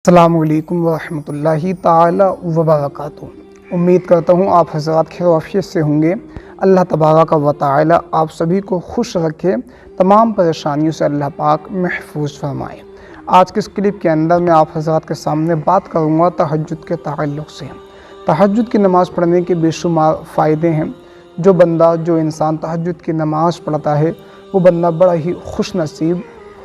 अस्सलामु अलैकुम वरहमतुल्लाहि ताला वबरकातुहू। उम्मीद करता हूँ आप हज़रात खैर आफियत से होंगे। अल्लाह तबारक व तआला आप सभी को खुश रखे, तमाम परेशानियों से अल्लाह पाक महफूज फरमाए। आज के इस क्लिप के अंदर मैं आप हज़रात के सामने बात करूँगा तहज्जुद के ताल्लुक़ से। तहज्जुद की नमाज़ पढ़ने के बेशुमार फ़ायदे हैं। जो इंसान तहज्जुद की नमाज़ पढ़ता है वो बंदा बड़ा ही खुश नसीब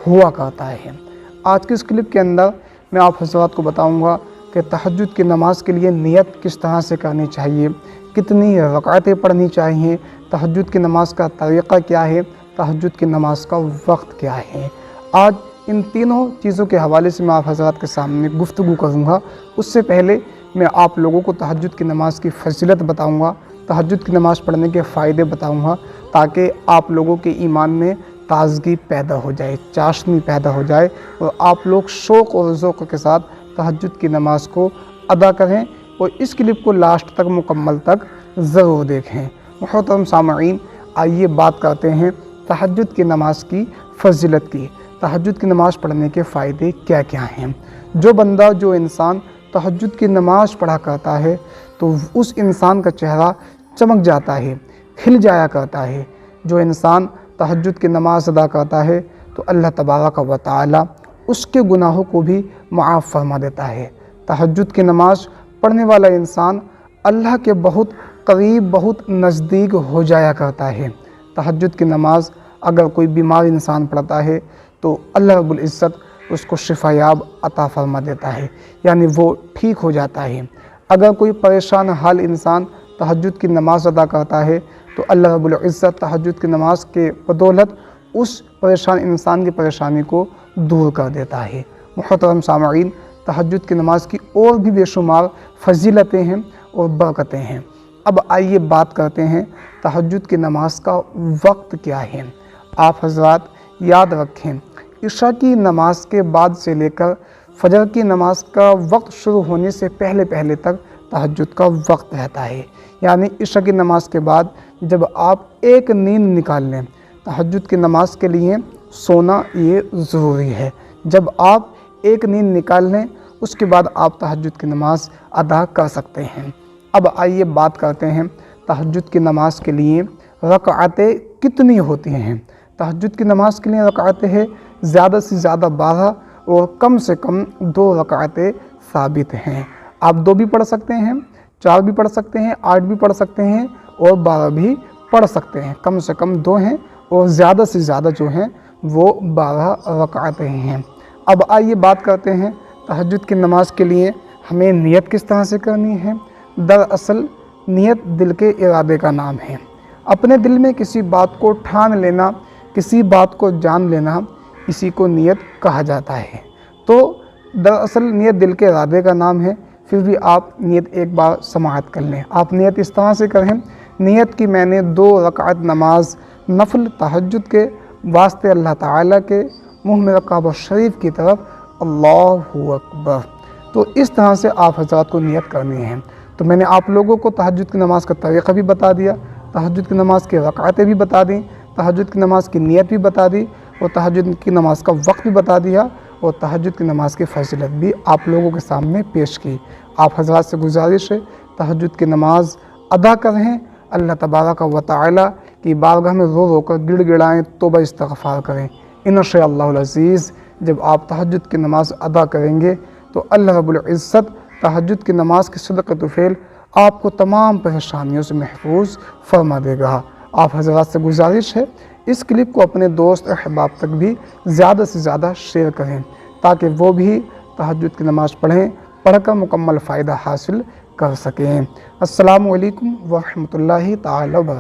हुआ करता है। आज की इस क्लिप के अंदर मैं आप हज़रात को बताऊंगा कि तहज्जुद की नमाज़ के लिए नियत किस तरह से करनी चाहिए, कितनी रकातें पढ़नी चाहिए, तहज्जुद की नमाज़ का तरीक़ा क्या है, तहज्जुद की नमाज़ का वक्त क्या है। आज इन तीनों चीज़ों के हवाले से मैं आप हज़रात के सामने गुफ्तगू करूँगा। उससे पहले मैं आप लोगों को तहज्जुद की नमाज़ की फजीलत बताऊँगा, तहज्जुद की नमाज़ पढ़ने के फ़ायदे बताऊँगा, ताकि आप लोगों के ईमान में ताज़गी पैदा हो जाए, चाशनी पैदा हो जाए और आप लोग शौक़ और ज़ौक़ के साथ तहज्जुद की नमाज़ को अदा करें। और इस क्लिप को लास्ट तक मुकम्मल तक ज़रूर देखें। मुहतरम सामईन, आइए बात करते हैं तहज्जुद की नमाज़ की फजीलत की। तहज्जुद की नमाज़ पढ़ने के फ़ायदे क्या क्या हैं। जो इंसान तहज्जुद की नमाज़ पढ़ा करता है तो उस इंसान का चेहरा चमक जाता है, खिल जाया करता है। जो इंसान तहज्जुद की नमाज़ अदा करता है तो अल्लाह तबारक व तआला उसके गुनाहों को भी माफ़ फरमा देता है। तहज्जुद की नमाज़ पढ़ने वाला इंसान अल्लाह के बहुत करीब, बहुत नज़दीक हो जाया करता है। तहज्जुद की नमाज़ अगर कोई बीमार इंसान पढ़ता है तो अल्लाह रब्बुल इज़्ज़त उसको शिफायाब अता फरमा देता है, यानी वो ठीक हो जाता है। अगर कोई परेशान हाल इंसान तहज्जुद की नमाज़ अदा करता है तो अल्लाह रब्बुल इज़्ज़त तहज्जुद की नमाज़ के बदौलत उस परेशान इंसान की परेशानी को दूर कर देता है। मुहतरम सामईन, तहज्जुद की नमाज़ की और भी बेशुमार फजीलतें हैं और बरकतें हैं। अब आइए बात करते हैं तहज्जुद की नमाज़ का वक्त क्या है। आप हज़रात याद रखें, इशा की नमाज़ के बाद से लेकर फजर की नमाज़ का वक्त शुरू होने से पहले तक तहज्जुद का वक्त रहता है। यानी इशा की नमाज़ के बाद जब आप एक नींद निकाल लें, तहज्जुद की नमाज़ के लिए सोना ये ज़रूरी है। जब आप एक नींद निकाल लें उसके बाद आप तहज्जुद की नमाज़ अदा कर सकते हैं। अब आइए बात करते हैं तहज्जुद की नमाज़ के लिए रकातें कितनी होती हैं। तहज्जुद की नमाज़ के लिए रकातें हैं ज़्यादा से ज़्यादा 12 और कम से कम 2 रकातें साबित हैं। आप 2 भी पढ़ सकते हैं, 4 भी पढ़ सकते हैं, 8 भी पढ़ सकते हैं और 12 भी पढ़ सकते हैं। कम से कम 2 हैं और ज़्यादा से ज़्यादा जो हैं वो 12 रकातें हैं। अब आइए बात करते हैं तहज्जुद की नमाज़ के लिए हमें नियत किस तरह से करनी है। दरअसल नियत दिल के इरादे का नाम है। अपने दिल में किसी बात को ठान लेना, किसी बात को जान लेना, इसी को नियत कहा जाता है। तो दरअसल नियत दिल के इरादे का नाम है। फिर भी आप नियत एक बार समाअत कर लें। आप नियत इस तरह से करें, नियत की मैंने 2 रकात नमाज नफल तहज्जुद के वास्ते अल्लाह ताला के मुँह में काबा शरीफ की तरफ अल्लाहु अकबर। तो इस तरह से आप हज़रात को नियत करनी है। तो मैंने आप लोगों को तहज्जुद की नमाज़ का तरीक़ा भी बता दिया, तहज्जुद की नमाज़ की रकातें भी बता दी, तहज्जुद की नमाज़ की नियत भी बता दी और तहज्जुद की नमाज़ का वक्त भी बता दिया और तहज्जुद की नमाज़ की फजीलत भी आप लोगों के सामने पेश की। आप हज़रात से गुजारिश है तहज्जुद की नमाज़ अदा करें, अल्लाह तबारक व तआला की बारगाह में रो कर गिड़गिड़ाएँ, तौबा इस्तिग़फ़ार करें। इंशाअल्लाहुल अज़ीज़ जब आप तहज्जुद की नमाज़ अदा करेंगे तो अल्लाह रब्बुल इज़्ज़त तहज्जुद की नमाज़ की सदक़तु फ़ेल आपको तमाम परेशानियों से महफूज फरमा देगा। आप हज़रात से गुजारिश है इस क्लिप को अपने दोस्त अहबाब तक भी ज़्यादा से ज़्यादा शेयर करें ताकि वो भी तहज्जुद की नमाज़ पढ़कर मुकम्मल फ़ायदा हासिल कर सकें। अस्सलामु अलैकुम व रहमतुल्लाहि ताला व बरकातहू।